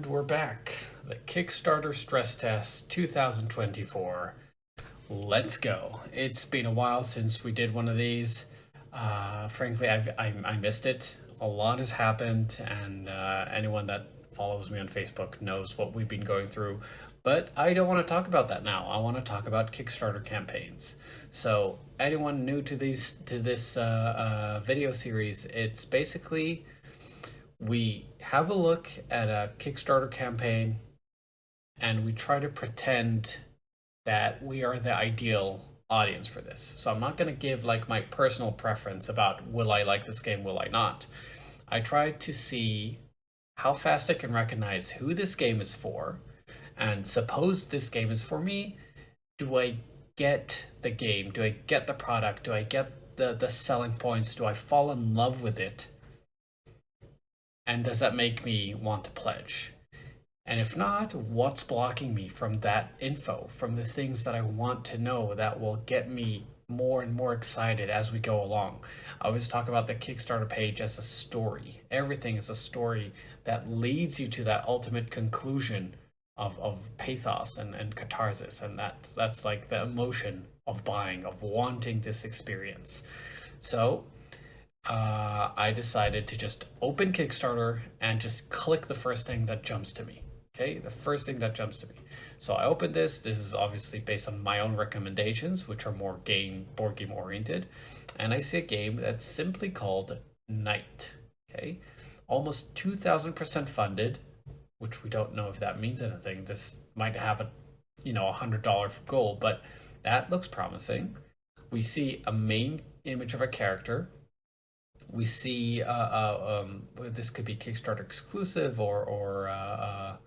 And we're back. The Kickstarter Stress Test 2024. Let's go. It's been a while since we did one of these. Frankly, I missed it. A lot has happened, and anyone that follows me on Facebook knows what we've been going through. But I don't want to talk about that now. I want to talk about Kickstarter campaigns. So anyone new to this video series, it's basically we have a look at a Kickstarter campaign and we try to pretend that we are the ideal audience for this. So I'm not going to give like my personal preference about will I like this game, will I not. I try to see how fast I can recognize who this game is for, and suppose this game is for me, do I get the game? Do I get the product? Do I get the selling points? Do I fall in love with it? And does that make me want to pledge? And if not, what's blocking me from that info, from the things that I want to know that will get me more and more excited as we go along? I always talk about the Kickstarter page as a story. Everything is a story that leads you to that ultimate conclusion of pathos and catharsis. And that's like the emotion of buying, of wanting this experience. So I decided to just open Kickstarter and just click the first thing that jumps to me. Okay, the first thing that jumps to me. So I opened this. This is obviously based on my own recommendations, which are more board game oriented. And I see a game that's simply called Night. Okay, almost 2,000% funded, which we don't know if that means anything. This might have a $100 goal, but that looks promising. We see a main image of a character. We see this could be Kickstarter exclusive or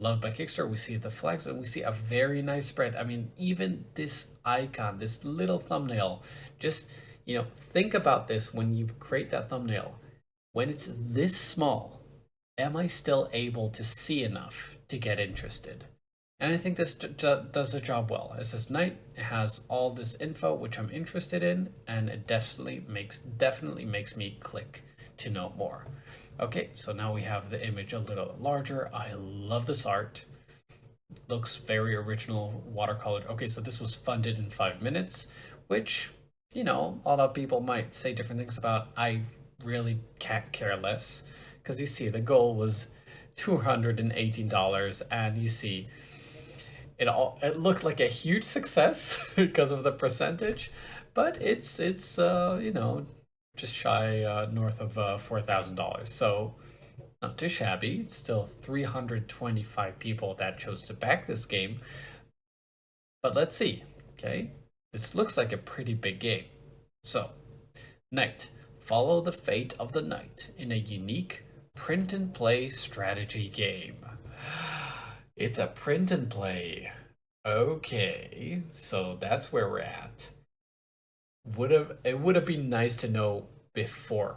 loved by Kickstarter. We see the flags, and we see a very nice spread. I mean, even this icon, this little thumbnail, just think about this when you create that thumbnail. When it's this small, am I still able to see enough to get interested? And I think this does the job well. It says Night. It has all this info which I'm interested in, and it definitely makes me click to know more. Okay, so now we have the image a little larger. I love this art. Looks very original, watercolor. Okay, so this was funded in 5 minutes, which a lot of people might say different things about. I really can't care less, because you see the goal was $218, and you see it looked like a huge success because of the percentage, but it's just shy north of $4,000. So not too shabby. It's still 325 people that chose to back this game. But let's see. Okay, this looks like a pretty big game. So, Night. Follow the fate of the knight in a unique print and play strategy game. It's a print and play. Okay, so that's where we're at. It would have been nice to know before,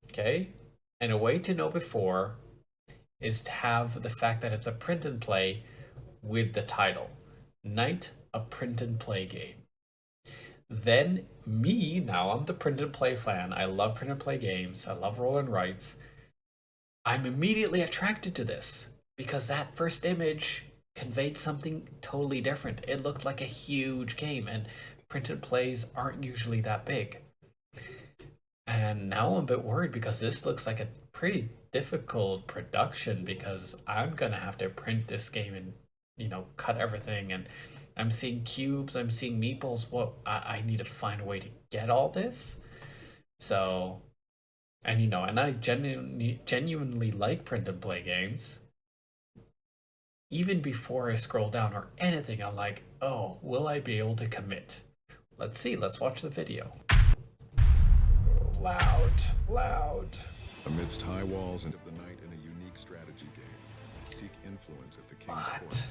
okay? And a way to know before is to have the fact that it's a print and play with the title. Night, a print and play game. Then now I'm the print and play fan. I love print and play games. I love roll and writes. I'm immediately attracted to this because that first image conveyed something totally different. It looked like a huge game, and printed plays aren't usually that big. And now I'm a bit worried because this looks like a pretty difficult production, because I'm gonna have to print this game and cut everything, and I'm seeing cubes, I'm seeing meeples. I need to find a way to get all this. So, and I genuinely like print and play games. Even before I scroll down or anything, I'm like, oh, will I be able to commit? Let's see, let's watch the video. Loud. Amidst high walls and of the night in a unique strategy game, seek influence at the king's court.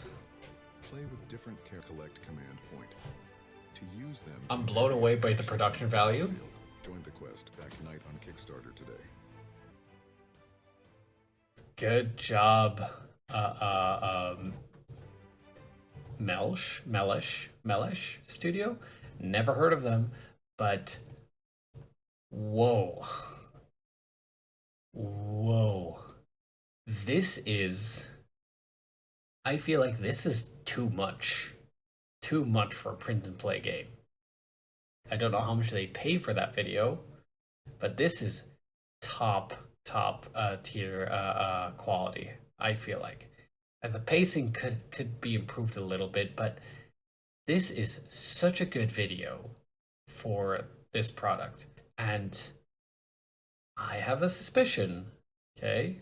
Play with different collect command point. To use them, I'm blown away by the production value. Join the quest. Back Night on Kickstarter today. Good job. Mellish Studio. Never heard of them, but whoa. This is I feel like this is too much for a print and play game. I don't know how much they pay for that video, but this is top tier quality. I feel like, and the pacing could be improved a little bit, but this is such a good video for this product, and I have a suspicion. Okay,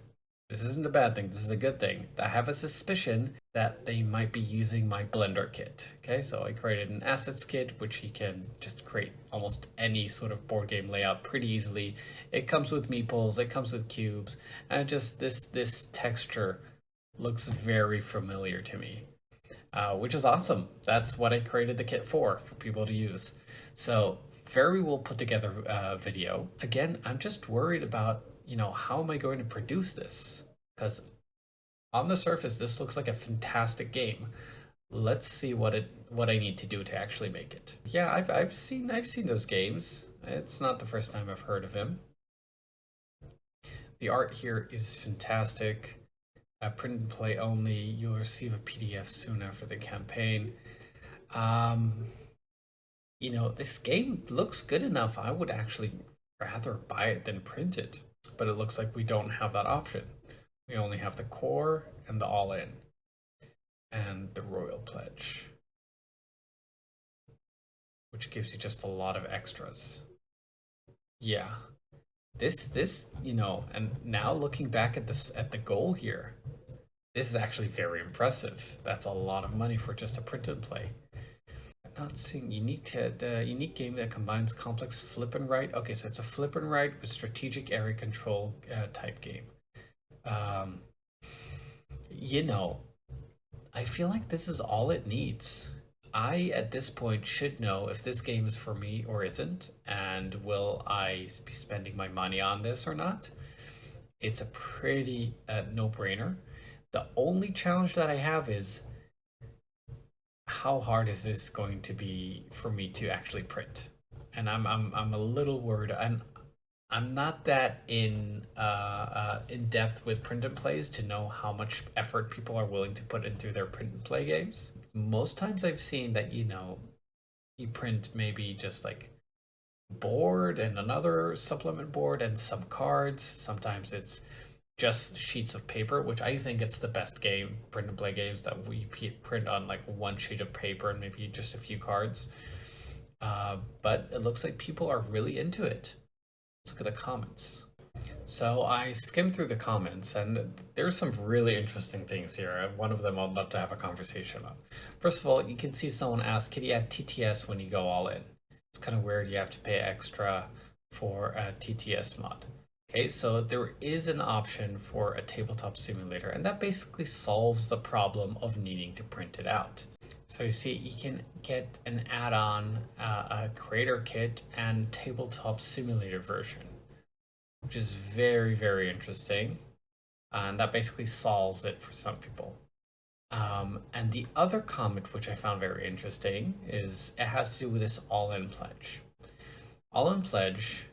this isn't a bad thing. This is a good thing. I have a suspicion that they might be using my Blender kit. Okay, so I created an assets kit, which you can just create almost any sort of board game layout pretty easily. It comes with meeples, it comes with cubes, and just this texture looks very familiar to me, which is awesome. That's what I created the kit for people to use. So very well put together video. Again, I'm just worried about, how am I going to produce this? Because on the surface, this looks like a fantastic game. Let's see what I need to do to actually make it. Yeah, I've seen those games. It's not the first time I've heard of him. The art here is fantastic. Print and play only. You'll receive a PDF soon after the campaign. This game looks good enough. I would actually rather buy it than print it, but it looks like we don't have that option. We only have the core and the all-in and the royal pledge, which gives you just a lot of extras. Yeah, this and now looking back at the goal here, this is actually very impressive. That's a lot of money for just a print and play. Not seeing unique game that combines complex flip and write. Okay, so it's a flip and write with strategic area control type game. I feel like this is all it needs. I, at this point, should know if this game is for me or isn't, and will I be spending my money on this or not. It's a pretty no-brainer. The only challenge that I have is, how hard is this going to be for me to actually print? And I'm a little worried. I'm not that in depth with print and plays to know how much effort people are willing to put into their print and play games. Most times I've seen that you print maybe just like board and another supplement board and some cards. Sometimes it's just sheets of paper, which I think it's the best print and play games that we print on like one sheet of paper and maybe just a few cards. But it looks like people are really into it. Let's look at the comments. So I skimmed through the comments, and there's some really interesting things here. One of them I'd love to have a conversation on. First of all, you can see someone ask, can you add TTS when you go all in? It's kind of weird. You have to pay extra for a TTS mod. Okay, so there is an option for a tabletop simulator, and that basically solves the problem of needing to print it out. So you see, you can get an add-on, a creator kit, and tabletop simulator version, which is very, very interesting. And that basically solves it for some people. And the other comment, which I found very interesting, is it has to do with this all-in pledge. All-in pledge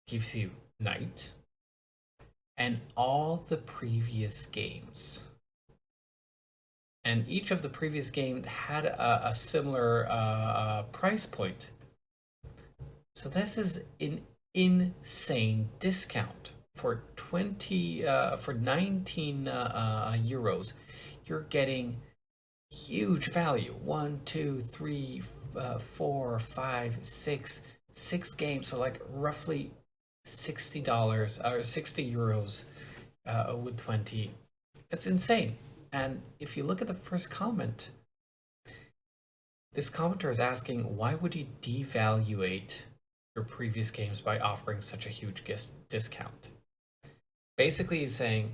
gives you Knight and all the previous games. And each of the previous games had a similar price point. So this is an insane discount. For 19 euros, you're getting huge value. 1, 2, 3, 4, 5, 6 games. So like roughly $60 or 60 euros with 20. It's insane. And if you look at the first comment, this commenter is asking, why would you devaluate your previous games by offering such a huge discount? Basically, he's saying,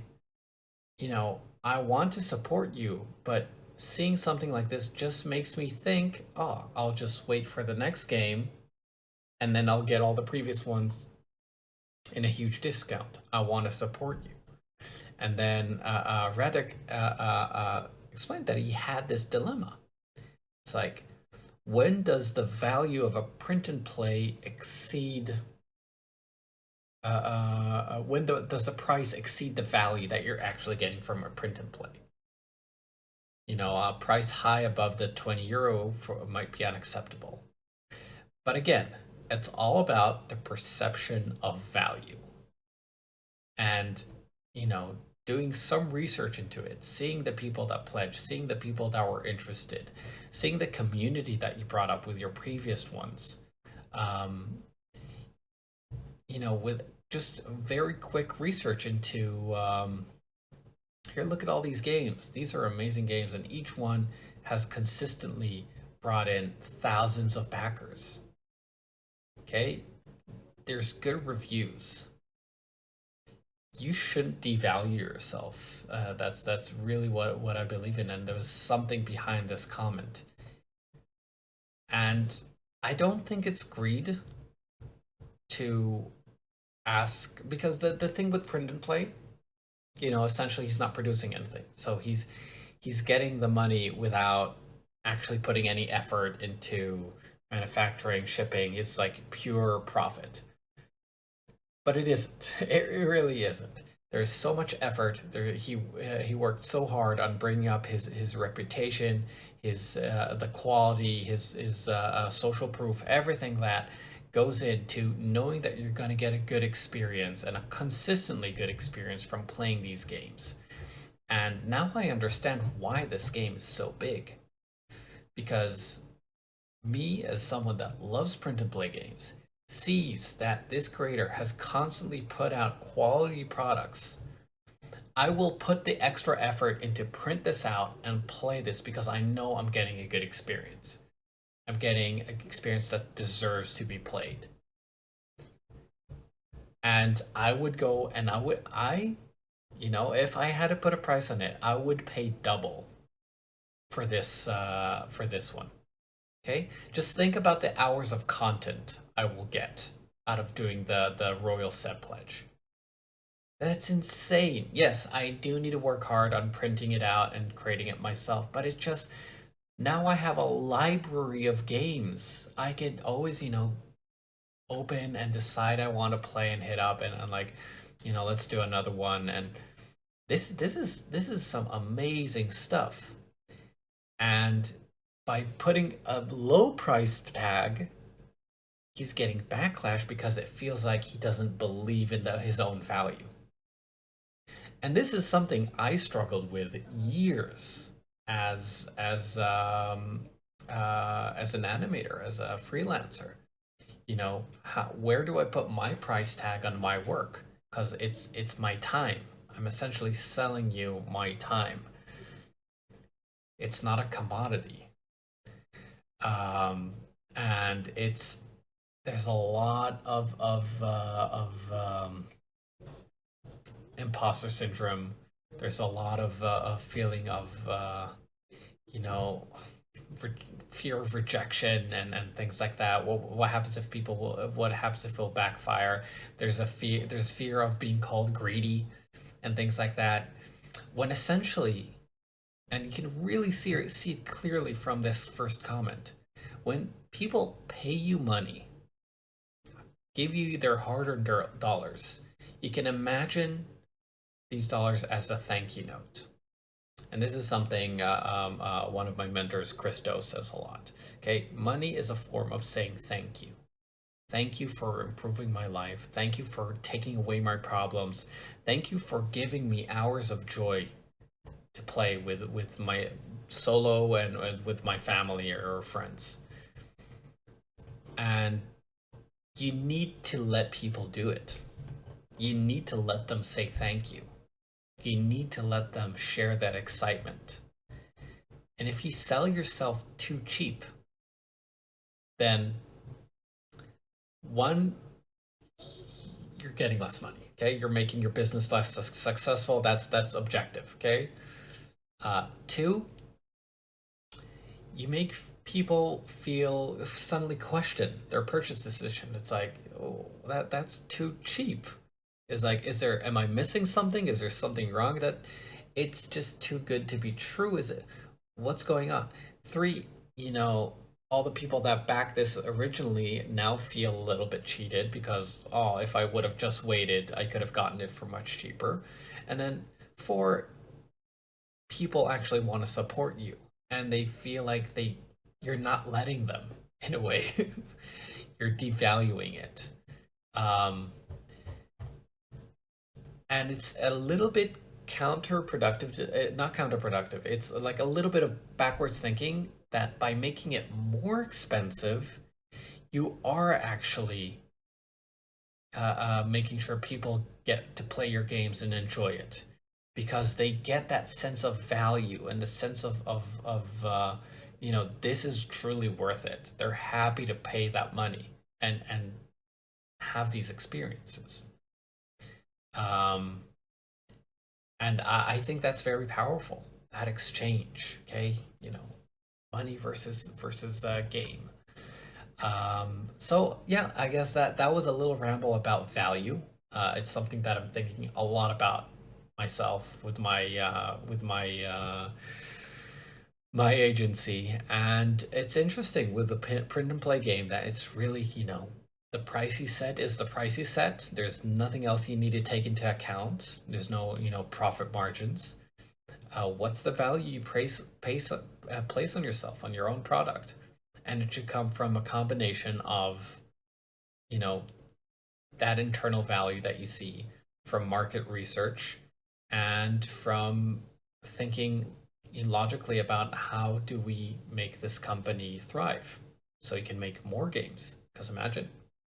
I want to support you, but seeing something like this just makes me think, oh, I'll just wait for the next game, and then I'll get all the previous ones in a huge discount. I want to support you. And then Radek explained that he had this dilemma. It's like, when does the value of a print and play exceed? Does the price exceed the value that you're actually getting from a print and play? A price high above the €20 might be unacceptable. But again, it's all about the perception of value. And, doing some research into it, seeing the people that pledged, seeing the people that were interested, seeing the community that you brought up with your previous ones. With just very quick research into, here, look at all these games. These are amazing games, and each one has consistently brought in thousands of backers. Okay? There's good reviews. You shouldn't devalue yourself. That's really what I believe in, and there was something behind this comment. And I don't think it's greed to ask, because the thing with print and play, essentially he's not producing anything. So he's getting the money without actually putting any effort into manufacturing, shipping. It's like pure profit. But it isn't. It really isn't. There's so much effort. He worked so hard on bringing up his reputation, the quality, his social proof, everything that goes into knowing that you're going to get a good experience, and a consistently good experience from playing these games. And now I understand why this game is so big. Because me, as someone that loves print and play games, sees that this creator has constantly put out quality products, I will put the extra effort into print this out and play this because I know I'm getting a good experience. I'm getting an experience that deserves to be played. And I would go and if I had to put a price on it, I would pay double for this one. Okay? Just think about the hours of content I will get out of doing the Royal Set Pledge. That's insane. Yes, I do need to work hard on printing it out and creating it myself, but it just, now I have a library of games. I can always, open and decide I want to play and hit up and like, let's do another one. And this is some amazing stuff. And by putting a low price tag, he's getting backlash because it feels like he doesn't believe in his own value. And this is something I struggled with years as an animator, as a freelancer. Where do I put my price tag on my work? Because it's my time. I'm essentially selling you my time. It's not a commodity. And there's a lot of imposter syndrome. There's a lot of feeling of fear of rejection and things like that. What happens if it will backfire? There's fear of being called greedy and things like that, when essentially, and you can really see it clearly from this first comment, when people pay you money, give you their hard-earned dollars, you can imagine these dollars as a thank you note. And this is something one of my mentors, Christo, says a lot. Okay, money is a form of saying thank you. Thank you for improving my life. Thank you for taking away my problems. Thank you for giving me hours of joy to play with my solo and with my family or friends. And you need to let people do it. You need to let them say thank you. You need to let them share that excitement. And if you sell yourself too cheap, then one, you're getting less money. Okay, you're making your business less successful. That's objective. Okay. Two, you make people suddenly question their purchase decision. It's like, oh, that's too cheap. Is am I missing something? Is there something wrong? That it's just too good to be true? Is it? What's going on? Three, all the people that backed this originally now feel a little bit cheated because, if I would have just waited, I could have gotten it for much cheaper. And then four, people actually want to support you, and they feel like you're not letting them in a way. You're devaluing it. And it's a little bit counterproductive, not counterproductive. It's like a little bit of backwards thinking that by making it more expensive, you are actually making sure people get to play your games and enjoy it, because they get that sense of value and the sense of you know, this is truly worth it. They're happy to pay that money and have these experiences. And I think that's very powerful, that exchange. Okay, you know, money versus game. So yeah, I guess that was a little ramble about value. It's something that I'm thinking a lot about myself with my my agency, and it's interesting with the print and play game that it's really, you know, the price he set is the price he set. There's nothing else you need to take into account. There's no, you know, profit margins. What's the value you place on yourself, on your own product? And it should come from a combination of, you know, that internal value that you see from market research and from thinking logically about how do we make this company thrive so you can make more games. Because imagine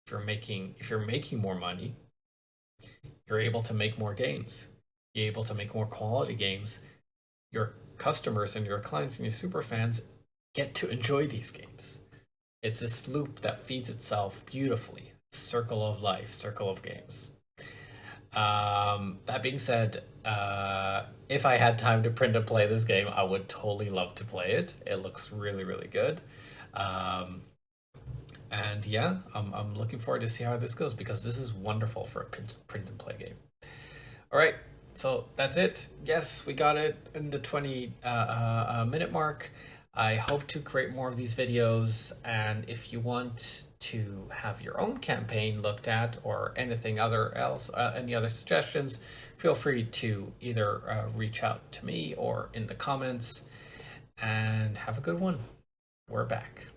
if you're making more money, you're able to make more games. You're able to make more quality games. Your customers and your clients and your super fans get to enjoy these games. It's this loop that feeds itself beautifully. Circle of life, circle of games. That being said, if I had time to print and play this game, I would totally love to play it. It looks really, really good. And yeah, I'm looking forward to see how this goes, because this is wonderful for a print and play game. All right, so that's it. Yes, we got it in the 20 minute mark. I hope to create more of these videos, and if you want to have your own campaign looked at or anything else, any other suggestions, feel free to either reach out to me or in the comments, and have a good one. We're back.